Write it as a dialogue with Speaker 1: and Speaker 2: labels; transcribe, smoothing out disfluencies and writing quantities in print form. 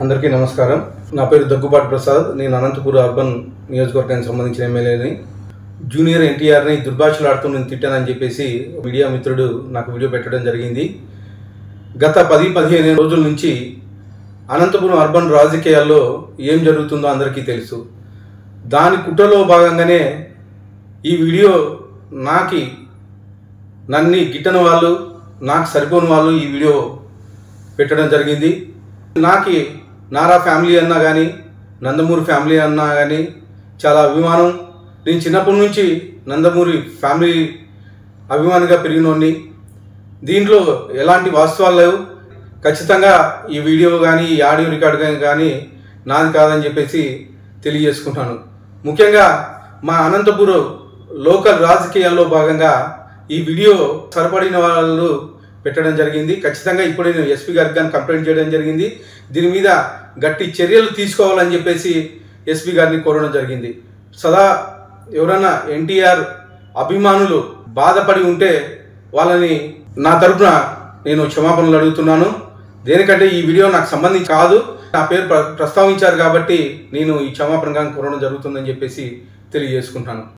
Speaker 1: అందరికీ నమస్కారం. నా పేరు దగ్గుబాటి ప్రసాద్. నేను అనంతపురం అర్బన్ నియోజకవర్గానికి సంబంధించిన ఎమ్మెల్యేని. జూనియర్ ఎన్టీఆర్ని దుర్భాషలాడుతూ నేను తిట్టానని చెప్పేసి మీడియా మిత్రుడు నాకు వీడియో పెట్టడం జరిగింది. గత 10-15 రోజుల నుంచి అనంతపురం అర్బన్ రాజకీయాల్లో ఏం జరుగుతుందో అందరికీ తెలుసు. దాని కుట్రలో భాగంగానే ఈ వీడియో నన్ను గిట్టని వాళ్ళు, నాకు సరిపోని వాళ్ళు ఈ వీడియో పెట్టడం జరిగింది. నారా ఫ్యామిలీ అన్నా కానీ, నందమూరి ఫ్యామిలీ అన్నా కానీ చాలా అభిమానం. నేను చిన్నప్పటి నుంచి నందమూరి ఫ్యామిలీ అభిమానిగా పెరిగినోడిని. దీంట్లో ఎలాంటి వాస్తవాలు లేవు. ఖచ్చితంగా ఈ వీడియో కానీ, ఈ ఆడియో రికార్డు కానీ నాది కాదని చెప్పేసి తెలియజేసుకుంటాను. ముఖ్యంగా మా అనంతపురం లోకల్ రాజకీయాల్లో భాగంగా ఈ వీడియో సరిపడిన వాళ్ళు పెట్టడం జరిగింది. ఖచ్చితంగా ఇప్పుడే నేను ఎస్పీ గారికి కానీ కంప్లైంట్ చేయడం జరిగింది. దీని మీద గట్టి చర్యలు తీసుకోవాలని చెప్పేసి ఎస్పీ గారిని కోరడం జరిగింది. సదా ఎవరైనా ఎన్టీఆర్ అభిమానులు బాధపడి ఉంటే వాళ్ళని నా తరపున నేను క్షమాపణలు అడుగుతున్నాను. దేనికంటే ఈ వీడియో నాకు సంబంధించి కాదు, నా పేరు ప్రస్తావించారు కాబట్టి నేను ఈ క్షమాపణ కోరడం జరుగుతుందని చెప్పేసి తెలియజేసుకుంటాను.